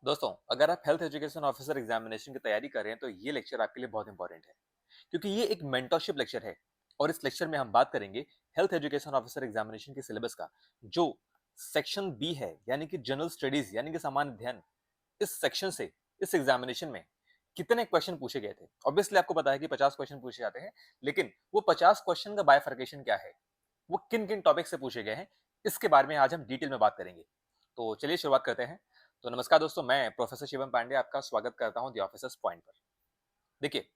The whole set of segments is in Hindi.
दोस्तों, अगर आप हेल्थ एजुकेशन ऑफिसर एग्जामिनेशन की तैयारी कर रहे हैं तो ये लेक्चर आपके लिए बहुत इंपॉर्टेंट है क्योंकि ये एक मेंटरशिप लेक्चर है। और इस लेक्चर में हम बात करेंगे हेल्थ एजुकेशन ऑफिसर एग्जामिनेशन के सिलेबस का, जो सेक्शन बी है, यानी कि जनरल स्टडीज यानी कि सामान्य अध्ययन। इस सेक्शन से इस एग्जामिनेशन में कितने क्वेश्चन पूछे गए थे। ऑब्वियसली आपको पता है कि 50 क्वेश्चन पूछे जाते हैं, लेकिन वो 50 क्वेश्चन का बायफर्केशन क्या है, वो किन किन टॉपिक से पूछे गए हैं, इसके बारे में आज हम डिटेल में बात करेंगे। तो चलिए शुरुआत करते हैं। तो नमस्कार दोस्तों, मैं प्रोफेसर शिवम पांडे आपका स्वागत करता हूं द ऑफिसर्स पॉइंट पर। देखिए,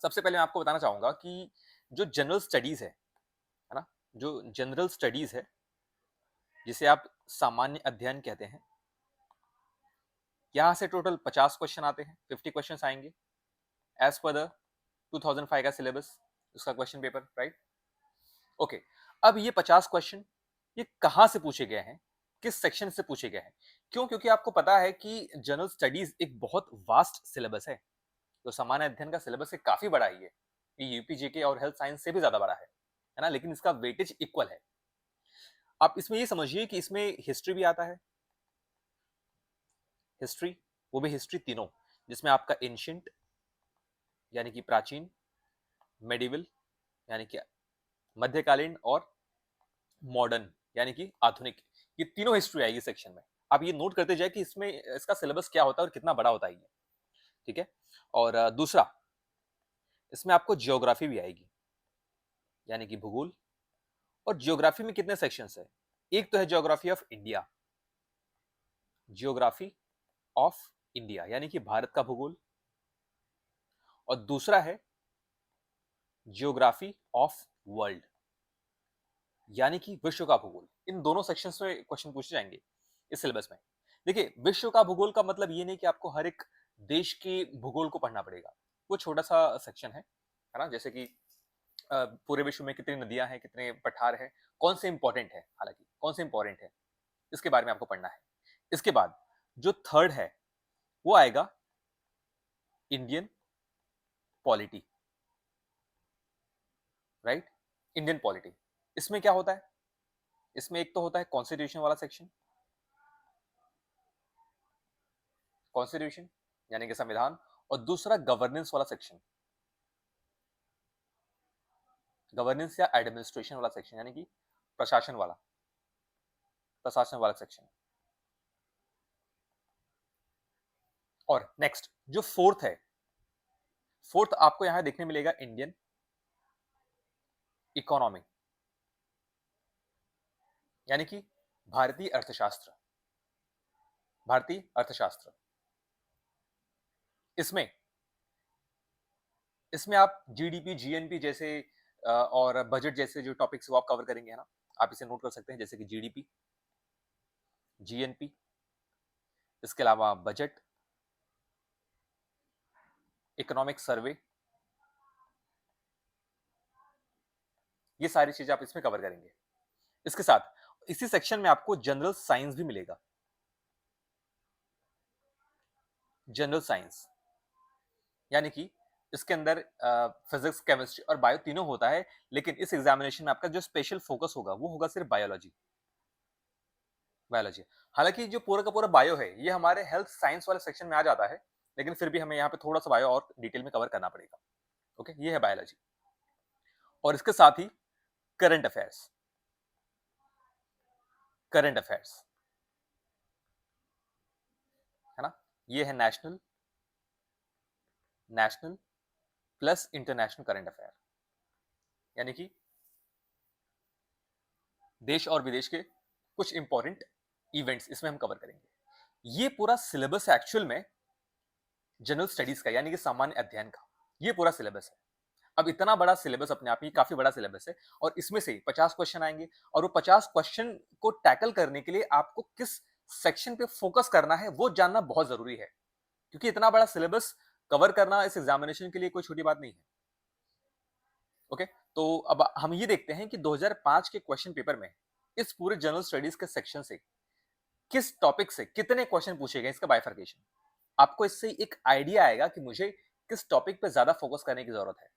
सबसे पहले मैं आपको बताना चाहूंगा कि जो जनरल स्टडीज है ना, जो जनरल स्टडीज है, जिसे आप सामान्य अध्ययन कहते हैं, यहाँ से टोटल 50 क्वेश्चन आते हैं, 50 क्वेश्चन आएंगे एज पर द 2005 का सिलेबस, उसका क्वेश्चन पेपर, राइट। ओके, अब ये 50 क्वेश्चन ये कहाँ से पूछे गए हैं, किस सेक्शन से पूछे गए हैं? क्यों? क्योंकि आपको पता है कि जनरल स्टडीज एक बहुत वास्ट सिलेबस है। तो सामान्य अध्ययन का सिलेबस है, काफी बड़ा ही है। ये यूपी जीके और हेल्थ साइंस से भी ज्यादा बड़ा है ना, लेकिन इसका वेटेज इक्वल है। आप इसमें ये समझिए कि इसमें हिस्ट्री भी आता है। हिस्ट्री, वो भी हिस्ट्री तीनों, जिसमें आपका एंशिएंट यानी कि प्राचीन, मेडिवल यानी कि मध्यकालीन, और मॉडर्न यानी कि आधुनिक, ये तीनों हिस्ट्री आएगी सेक्शन में। आप ये नोट करते जाए कि इसमें इसका सिलेबस क्या होता है और कितना बड़ा होता है ये। ठीक है। और दूसरा, इसमें आपको जियोग्राफी भी आएगी, यानी कि भूगोल। और जियोग्राफी में कितने सेक्शंस है? एक तो है geography of India, geography of India यानी कि भारत का भूगोल। और दूसरा है जियोग्राफी ऑफ वर्ल्ड, यानी कि विश्व का भूगोल। इन दोनों सेक्शंस में क्वेश्चन पूछे जाएंगे इस सिलेबस में। देखिए, विश्व का भूगोल का मतलब ये नहीं कि आपको हर एक देश के भूगोल को पढ़ना पड़ेगा। वो छोटा सा सेक्शन है ना। जैसे कि पूरे विश्व में कितनी नदियां हैं, कितने पठार हैं, कौन से इंपॉर्टेंट है, हालांकि कौन से इंपॉर्टेंट है, इसके बारे में आपको पढ़ना है। इसके बाद जो थर्ड है वो आएगा Indian polity, right. Indian polity, इसमें क्या होता है? इसमें एक तो होता है कॉन्स्टिट्यूशन वाला सेक्शन, कॉन्स्टिट्यूशन यानी कि संविधान। और दूसरा गवर्नेंस वाला सेक्शन, गवर्नेंस या एडमिनिस्ट्रेशन वाला सेक्शन, यानी कि प्रशासन वाला, प्रशासन वाला सेक्शन। और नेक्स्ट जो फोर्थ है, फोर्थ आपको यहां देखने मिलेगा इंडियन इकोनॉमी, यानी कि भारतीय अर्थशास्त्र, भारतीय अर्थशास्त्र। इसमें इसमें आप जीडीपी, जीएनपी जैसे और बजट जैसे जो टॉपिक्स वो आप कवर करेंगे, है ना। आप इसे नोट कर सकते हैं, जैसे कि जीडीपी, जीएनपी, इसके अलावा बजट, इकोनॉमिक सर्वे, ये सारी चीजें आप इसमें कवर करेंगे। इसके साथ इसी सेक्शन में आपको जनरल साइंस भी मिलेगा, जनरल साइंस, यानी कि इसके अंदर फिजिक्स, केमिस्ट्री और बायो तीनों होता है, लेकिन इस एग्जामिनेशन में आपका जो स्पेशल फोकस होगा वो होगा सिर्फ बायोलॉजी, बायोलॉजी। हालांकि जो पूरा का पूरा बायो है ये हमारे हेल्थ साइंस वाले सेक्शन में आ जाता है, लेकिन फिर भी हमें यहाँ पे थोड़ा सा बायो और डिटेल में कवर करना पड़ेगा। ओके, ये है बायोलॉजी। और इसके साथ ही करंट अफेयर्स, करंट अफेयर्स, है ना। ये है national, national plus international current affair, यानी कि देश और विदेश के कुछ इंपॉर्टेंट इवेंट्स इसमें हम कवर करेंगे। ये पूरा सिलेबस है एक्चुअल में जनरल स्टडीज का, यानी कि सामान्य अध्ययन का। ये पूरा सिलेबस है। अब इतना बड़ा सिलेबस अपने आप में काफी बड़ा सिलेबस है, और इसमें से 50 क्वेश्चन आएंगे, और वो 50 क्वेश्चन को टैकल करने के लिए आपको किस सेक्शन पे फोकस करना है वो जानना बहुत जरूरी है, क्योंकि इतना बड़ा सिलेबस कवर करना इस एग्जामिनेशन के लिए कोई छोटी बात नहीं है। ओके, तो अब हम ये देखते हैं कि 2005 के क्वेश्चन पेपर में इस पूरे जनरल स्टडीज के सेक्शन से किस टॉपिक से कितने क्वेश्चन पूछे गए, इसका बाइफर्केशन। आपको इससे एक आइडिया आएगा कि मुझे किस टॉपिक पे ज्यादा फोकस करने की जरूरत है।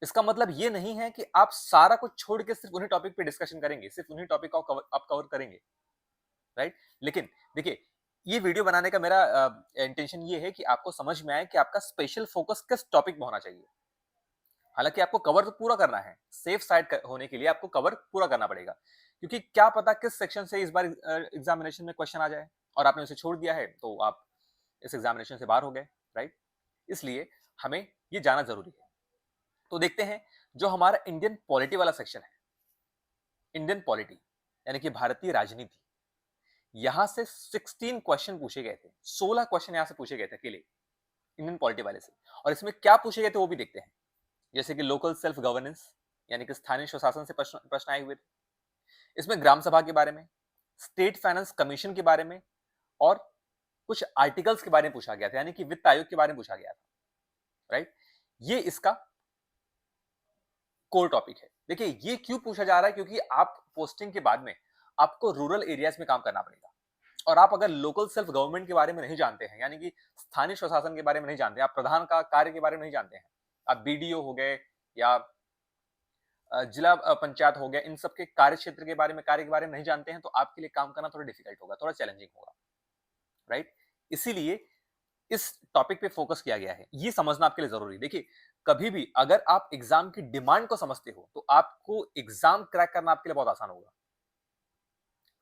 इसका मतलब ये नहीं है कि आप सारा कुछ छोड़ के सिर्फ उन्हीं टॉपिक पे डिस्कशन करेंगे, सिर्फ उन्हीं टॉपिक को आप कवर करेंगे, राइट। लेकिन देखिए, ये वीडियो बनाने का मेरा इंटेंशन ये है कि आपको समझ में आए कि आपका स्पेशल फोकस किस टॉपिक में होना चाहिए। हालांकि आपको कवर तो पूरा करना है, सेफ साइड होने के लिए आपको कवर पूरा करना पड़ेगा, क्योंकि क्या पता किस सेक्शन से इस बार एग्जामिनेशन में क्वेश्चन आ जाए और आपने उसे छोड़ दिया है तो आप इस एग्जामिनेशन से बाहर हो गए, राइट। इसलिए हमें ये जाना जरूरी है। तो देखते हैं जो हमारा इंडियन पॉलिटी वाला सेक्शन है, इंडियन पॉलिटी यानी कि भारतीय राजनीति, यहां से 16 क्वेश्चन पूछे गए थे, 16 क्वेश्चन यहां से पूछे गए थे अकेले इंडियन पॉलिटी वाले से। और इसमें क्या पूछे गए थे वो भी देखते हैं। जैसे कि लोकल सेल्फ गवर्नेंस यानी कि स्थानीय स्वशासन से प्रश्न प्रश्न आए हुए थे। इसमें ग्राम सभा के बारे में, स्टेट फाइनेंस कमीशन के बारे में और कुछ आर्टिकल्स के बारे में पूछा गया था, यानी कि वित्त आयोग के बारे में पूछा गया था, राइट। ये इसका कोर टॉपिक है। देखिए ये क्यों पूछा जा रहा है, क्योंकि आप पोस्टिंग के बाद में आपको रूरल एरियाज में काम करना पड़ेगा और आप अगर लोकल सेल्फ गवर्नमेंट के बारे में नहीं जानते हैं, यानी कि स्थानीय स्वशासन के बारे में नहीं जानते, आप प्रधान का कार्य के बारे में नहीं जानते हैं, आप बीडीओ हो गए या जिला पंचायत हो गया, इन सब के कार्य क्षेत्र के बारे में, कार्य के बारे में नहीं जानते हैं, तो आपके लिए काम करना थोड़ा डिफिकल्ट होगा, थोड़ा चैलेंजिंग होगा, राइट। इसीलिए इस टॉपिक पे फोकस किया गया है, ये समझना आपके लिए जरूरी है। देखिए कभी भी अगर आप एग्जाम की डिमांड को समझते हो तो आपको एग्जाम क्रैक करना आपके लिए बहुत आसान होगा।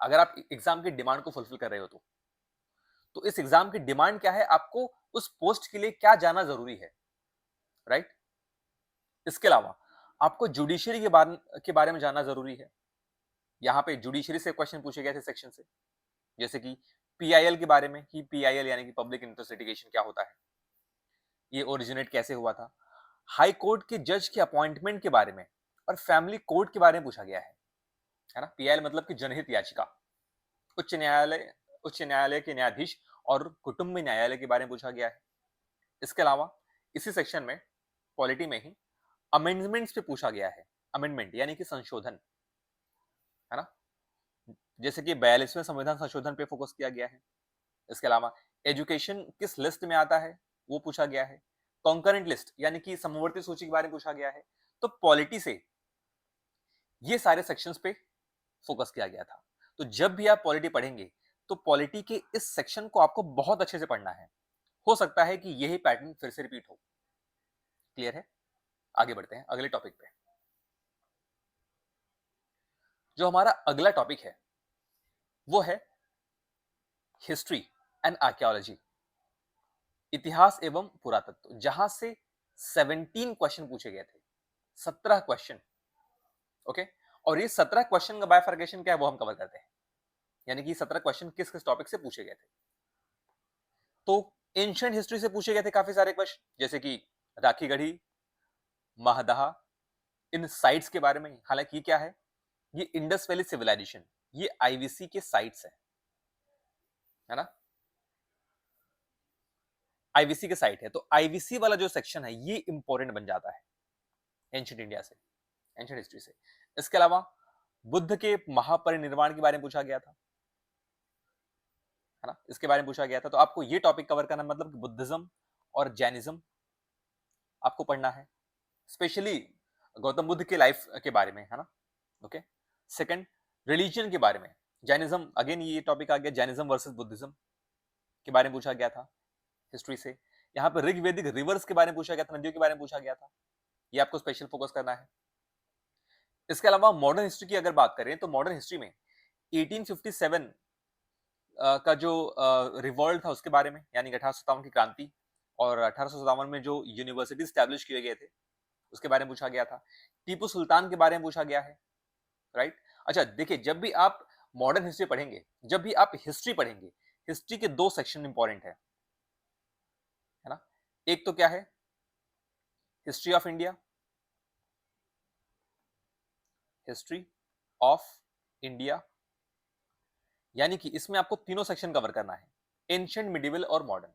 अगर आप एग्जाम की डिमांड को फुलफिल कर रहे हो तो इस एग्जाम की डिमांड क्या है, आपको उस पोस्ट के लिए क्या जाना जरूरी है, राइट। इसके अलावा आपको जुडिशरी के बारे में जानना जरूरी है। यहाँ पे जुडिशरी से क्वेश्चन पूछे गए थे सेक्शन से, जैसे कि पीआईएल के बारे में, कि पीआईएल यानी कि पब्लिक इंटरेस्ट लिटिगेशन क्या होता है, ये ओरिजिनेट कैसे हुआ था। हाई कोर्ट के जज के अपॉइंटमेंट के बारे में और फैमिली कोर्ट के बारे में पूछा गया है ना। पीआईएल मतलब कि जनहित याचिका। उच्च न्यायालय के न्यायाधीश और कुटुंब न्यायालय के बारे में पूछा गया है। इसके अलावा इसी सेक्शन में पॉलिटी में ही अमेंडमेंट्स पे पूछा गया है। अमेंडमेंट यानी कि संशोधन, है ना। जैसे कि 42वें संविधान संशोधन पे फोकस किया गया है। इसके अलावा एजुकेशन किस लिस्ट में आता है वो पूछा गया है। कॉन्करेंट लिस्ट यानी कि समवर्ती सूची के बारे में पूछा गया है। तो पॉलिटी से ये सारे सेक्शंस पे फोकस किया गया था। तो जब भी आप पॉलिटी पढ़ेंगे तो पॉलिटी के इस सेक्शन को आपको बहुत अच्छे से पढ़ना है। हो सकता है कि यही पैटर्न फिर से रिपीट हो। क्लियर है। आगे बढ़ते हैं अगले टॉपिक पे। जो हमारा अगला टॉपिक है वो है हिस्ट्री एंड आर्कियोलॉजी, इतिहास एवं पुरातत्व, जहां से 17 क्वेश्चन पूछे गए थे। 17 क्वेश्चन, ओके। और ये 17 क्वेश्चन का बाइफर्केशन क्या है वो हम कवर करते हैं, यानी कि 17 क्वेश्चन किस किस टॉपिक से पूछे गए थे। तो एंशिएंट हिस्ट्री से पूछे गए थे काफी सारे क्वेश्चन, जैसे कि राखी गढ़ी, महदहा, इन साइट्स के बारे में। हालांकि ये क्या है, ये इंडस वैली सिविलाइजेशन, ये आईवीसी के साइट्स है ना। आईवीसी के साइट है, तो आईवीसी वाला जो सेक्शन है ये इंपॉर्टेंट बन जाता है एंशिएंट इंडिया से, एंशिएंट हिस्ट्री से। इसके अलावा बुद्ध के महापरिनिर्वाण के बारे में पूछा गया था, है ना। इसके बारे में पूछा गया था। तो आपको ये टॉपिक कवर करना, मतलब बुद्धिज्म और जैनिज्म आपको पढ़ना है, स्पेशली गौतम बुद्ध के लाइफ के बारे में, है ना। ओके। सेकंड, रिलीजन के बारे में, जैनिज्म, अगेन ये टॉपिक आ गया, जैनिज्म वर्सेस बुद्धिज्म के बारे में पूछा गया था हिस्ट्री से। यहाँ पे ऋग्वेदिक रिवर्स के बारे में पूछा गया था, नदियों के बारे में पूछा गया था, ये आपको स्पेशल फोकस करना है। इसके अलावा मॉडर्न हिस्ट्री की अगर बात करें तो मॉडर्न हिस्ट्री में 1857 का जो रिवॉल्ट था उसके बारे में, यानी 1857 की क्रांति, और 1857 में जो यूनिवर्सिटी स्टैब्लिश किए गए थे उसके बारे में पूछा गया था। टीपू सुल्तान के बारे में पूछा गया है, राइट। अच्छा देखिए, जब भी आप मॉडर्न हिस्ट्री पढ़ेंगे, जब भी आप हिस्ट्री पढ़ेंगे, हिस्ट्री के दो सेक्शन इंपॉर्टेंट है ना। एक तो क्या है, history of India, history of India, यानी कि इसमें आपको तीनों सेक्शन कवर करना है, एंशिएंट, मिडिवल और मॉडर्न,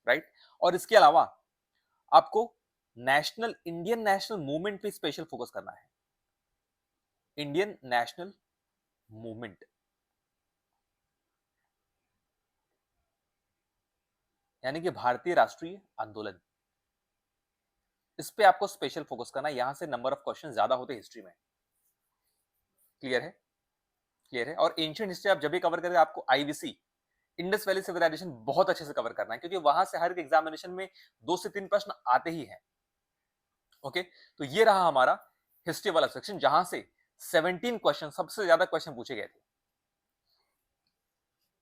राइट। और इसके अलावा आपको नेशनल, इंडियन नेशनल मूवमेंट पे स्पेशल फोकस करना है, इंडियन नेशनल मूवमेंट, यानी कि भारतीय राष्ट्रीय आंदोलन, इस पे आपको स्पेशल फोकस करना है। यहां से नंबर ऑफ क्वेश्चन ज्यादा होते हैं हिस्ट्री में। क्लियर है, क्लियर है। और एंशिएंट हिस्ट्री आप जब भी कवर करेंगे आपको आईवीसी, इंडस वैली सिविलाइजेशन बहुत अच्छे से कवर करना है, क्योंकि वहां से हर एक एग्जामिनेशन में 2 से 3 प्रश्न आते ही हैं। ओके, तो ये रहा हमारा हिस्ट्री वाला सेक्शन, जहां से 17 क्वेश्चन, सबसे ज्यादा क्वेश्चन पूछे गए थे।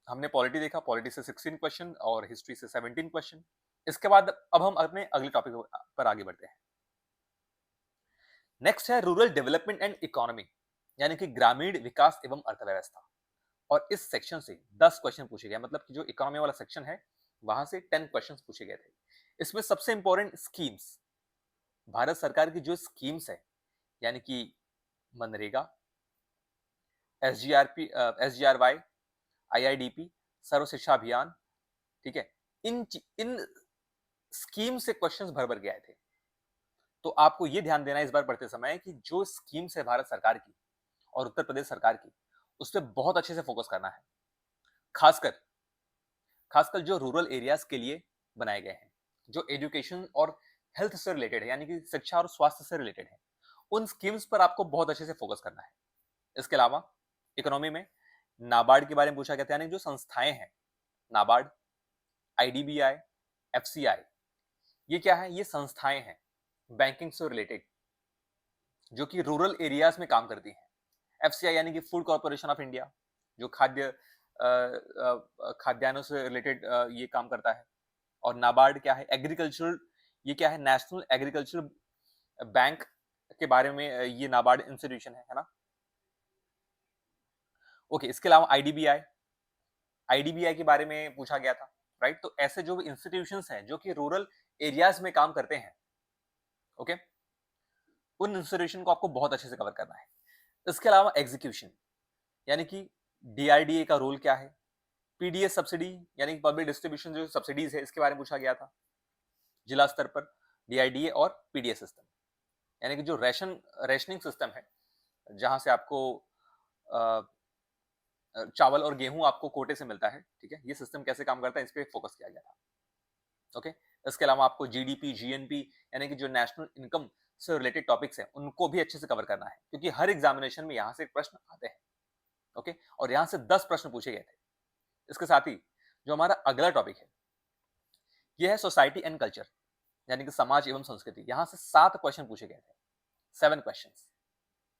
हमने पॉलिटी देखा, पॉलिटी से 16 क्वेश्चन और हिस्ट्री से 17 क्वेश्चन। इसके बाद अब हम अपने अगले टॉपिक पर आगे बढ़ते हैं। नेक्स्ट है रूरल डेवलपमेंट एंड इकोनॉमी, यानी कि ग्रामीण विकास एवं अर्थव्यवस्था। और इस सेक्शन से 10 क्वेश्चन पूछे गए, मतलब कि जो इकोनॉमी वाला सेक्शन है वहां से 10 क्वेश्चन पूछे गए थे। इसमें सबसे इंपॉर्टेंट स्कीम्स, भारत सरकार की जो स्कीम्स है, यानी कि मनरेगा, एसजीआरपी, एसजीआरवाई, आईआईडीपी, सर्व शिक्षा अभियान, ठीक है, इन स्कीम से क्वेश्चंस भर भर के आए थे। तो आपको ये ध्यान देना है इस बार पढ़ते समय कि जो स्कीम्स है भारत सरकार की और उत्तर प्रदेश सरकार की, उस पर बहुत अच्छे से फोकस करना है। खासकर खासकर जो रूरल एरियाज के लिए बनाए गए हैं, जो एजुकेशन और हेल्थ से रिलेटेड है, यानी कि शिक्षा और स्वास्थ्य से रिलेटेड है, उन स्कीम्स पर आपको बहुत अच्छे से फोकस करना है। इसके अलावा इकोनॉमी में नाबार्ड के बारे में पूछा गया था, यानी जो संस्थाएं हैं, नाबार्ड, आईडीबीआई, एफसीआई, ये क्या है? ये संस्थाएं हैं बैंकिंग से रिलेटेड, जो कि रूरल एरियाज में काम करती हैं। एफसीआई यानी कि फूड कॉर्पोरेशन ऑफ इंडिया, जो खाद्यान्नों से रिलेटेड ये काम करता है। और नाबार्ड क्या है? एग्रीकल्चरल, ये क्या है? नेशनल एग्रीकल्चर बैंक के बारे में ये नाबार्ड इंस्टीट्यूशन है ना। ओके, इसके अलावा आईडीबीआई के बारे में पूछा गया था, राइट। तो ऐसे जो इंस्टीट्यूशंस हैं जो कि रूरल एरियाज में काम करते हैं, ओके, उन इंस्टीट्यूशन को आपको बहुत अच्छे से कवर करना है। इसके अलावा एग्जीक्यूशन, यानी कि डीआरडीए का रोल क्या है, पीडीएस सब्सिडी यानी कि पब्लिक डिस्ट्रीब्यूशन जो सब्सिडीज है, इसके बारे में पूछा गया था जिला स्तर पर। डीआरडीए और पीडीएस सिस्टम, यानी कि जो रेशनिंग सिस्टम है, जहां से आपको चावल और गेहूं आपको कोटे से मिलता है, ठीक है, ये सिस्टम कैसे काम करता है, इस पे फोकस किया गया था। ओके, इसके अलावा आपको जीडीपी, जीएनपी, यानी कि जो नेशनल इनकम से रिलेटेड टॉपिक्स हैं, उनको भी अच्छे से कवर करना है, क्योंकि हर एग्जामिनेशन में यहां से प्रश्न आते हैं। ओके, और यहां से 10 प्रश्न पूछे गए थे। इसके साथ ही जो हमारा अगला टॉपिक है, यह है सोसाइटी एंड कल्चर, यानी कि समाज एवं संस्कृति। यहां से 7 क्वेश्चन पूछे गए थे, 7 क्वेश्चन।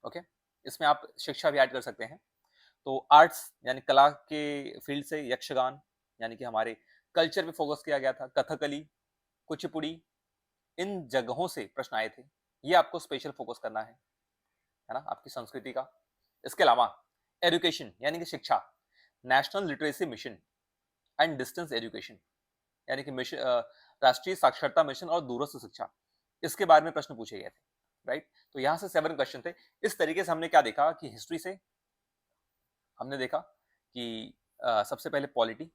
ओके, इसमें आप शिक्षा भी ऐड कर सकते हैं। तो आर्ट्स यानी कला के फील्ड से यक्षगान, यानी कि हमारे कल्चर पे फोकस किया गया था। कथकली, कुचिपुड़ी, इन जगहों से प्रश्न आए थे, ये आपको स्पेशल फोकस करना है ना, आपकी संस्कृति का। इसके अलावा एजुकेशन यानी कि शिक्षा, national literacy mission and distance education, यानी कि मिशन, राष्ट्रीय साक्षरता मिशन और दूरस्थ शिक्षा, इसके बारे में प्रश्न पूछे गए थे, राइट। तो यहां से 7 क्वेश्चन थे। इस तरीके से हमने क्या देखा कि हिस्ट्री से हमने देखा कि सबसे पहले पॉलिटी,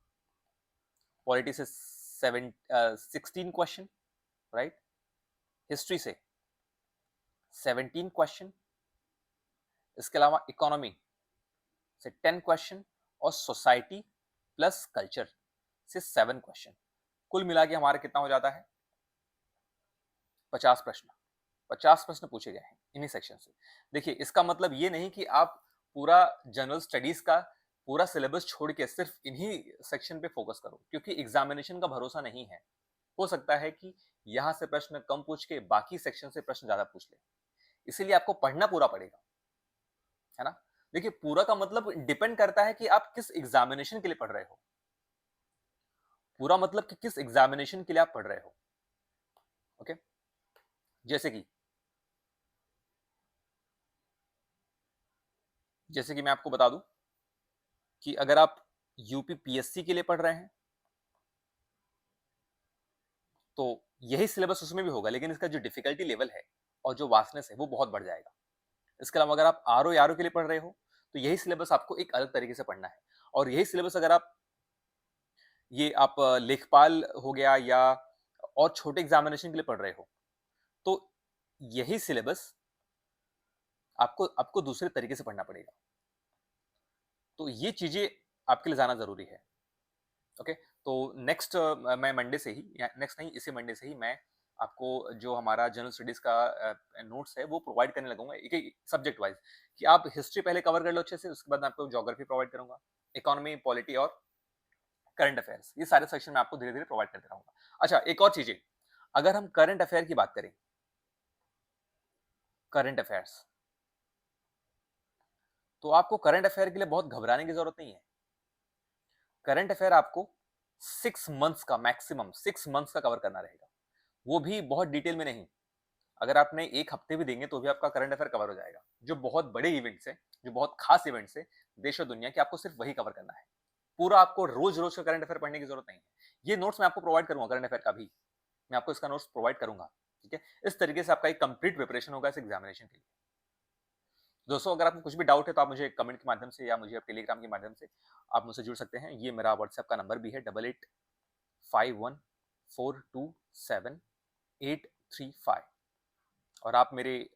पॉलिटी से 16 क्वेश्चन, राइट। हिस्ट्री से 17 क्वेश्चन, इसके अलावा इकोनॉमी से 10 क्वेश्चन और सोसाइटी प्लस कल्चर से 7 क्वेश्चन। कुल मिला के हमारा कितना हो जाता है? 50 प्रश्न। 50 प्रश्न पूछे गए हैं इन्हीं सेक्शन से। देखिए, इसका मतलब ये नहीं कि आप पूरा जनरल स्टडीज का पूरा सिलेबस छोड़ के सिर्फ इन्हीं सेक्शन पे फोकस करो, क्योंकि एग्जामिनेशन का भरोसा नहीं है। हो सकता है कि यहां से प्रश्न कम पूछ के बाकी सेक्शन से प्रश्न ज्यादा पूछ ले, इसीलिए आपको पढ़ना पूरा पड़ेगा, है ना। देखिए, पूरा का मतलब डिपेंड करता है कि आप किस एग्जामिनेशन के लिए पढ़ रहे हो। पूरा मतलब कि किस एग्जामिनेशन के लिए आप पढ़ रहे हो। ओके, जैसे कि मैं आपको बता दूं कि अगर आप यूपी पीएससी के लिए पढ़ रहे हैं तो यही सिलेबस उसमें भी होगा, लेकिन इसका जो डिफिकल्टी लेवल है और जो वास्टनेस है वो बहुत बढ़ जाएगा। इसके अलावा अगर आप आरओ के लिए पढ़ रहे हो तो यही सिलेबस आपको एक अलग तरीके से पढ़ना है। और यही सिलेबस अगर आप लेखपाल हो गया या और छोटे एग्जामिनेशन के लिए पढ़ रहे हो तो यही सिलेबस आपको आपको दूसरे तरीके से पढ़ना पड़ेगा। तो ये चीजें आपके लिए जाना जरूरी है। ओके, तो नेक्स्ट मैं मंडे से ही, नेक्स्ट नहीं, इसी मंडे से ही मैं आपको जो हमारा जनरल स्टडीज का नोट्स है वो प्रोवाइड करने लगूंगा, एक सब्जेक्ट वाइज, कि आप हिस्ट्री पहले कवर कर लो अच्छे से, उसके बाद मैं आपको ज्योग्राफी प्रोवाइड करूंगा, इकोनॉमी, पॉलिटी और करंट अफेयर्स, ये सारे सेक्शन मैं आपको धीरे धीरे प्रोवाइड करते रहूंगा। अच्छा, एक और चीजें, अगर हम करंट अफेयर की बात करें, करंट अफेयर्स, तो आपको करंट अफेयर के लिए बहुत घबराने की जरूरत नहीं है। करंट अफेयर आपको 6 मंथ्स का, मैक्सिमम 6 मंथ्स का कवर करना रहेगा, वो भी बहुत डिटेल में नहीं। अगर आपने एक हफ्ते भी देंगे तो भी आपका करंट अफेयर कवर हो जाएगा। जो बहुत बड़े इवेंट्स हैं, जो बहुत खास इवेंट्स है देश और दुनिया के, आपको सिर्फ वही कवर करना है। पूरा आपको रोज रोज का करंट अफेयर पढ़ने की जरूरत नहीं है। ये नोट्स मैं आपको प्रोवाइड करूंगा, करंट अफेयर का भी मैं आपको इसका नोट्स प्रोवाइड करूंगा। ठीक है, इस तरीके से आपका एक कंप्लीट प्रिपरेशन होगा इस एग्जामिनेशन के लिए। दोस्तों, अगर आपको कुछ भी डाउट है तो आप मुझे कमेंट के माध्यम से या मुझे टेलीग्राम के माध्यम से आप मुझसे जुड़ सकते हैं। ये मेरा व्हाट्सएप का नंबर भी है, 8851427835। और आप मेरे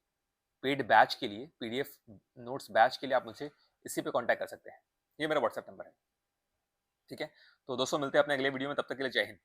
पेड बैच के लिए, पीडीएफ नोट्स बैच के लिए आप मुझे इसी पे कांटेक्ट कर सकते हैं। ये मेरा व्हाट्सएप नंबर है। ठीक है, तो दोस्तों मिलते हैं अपने अगले वीडियो में, तब तक के लिए जय हिंद।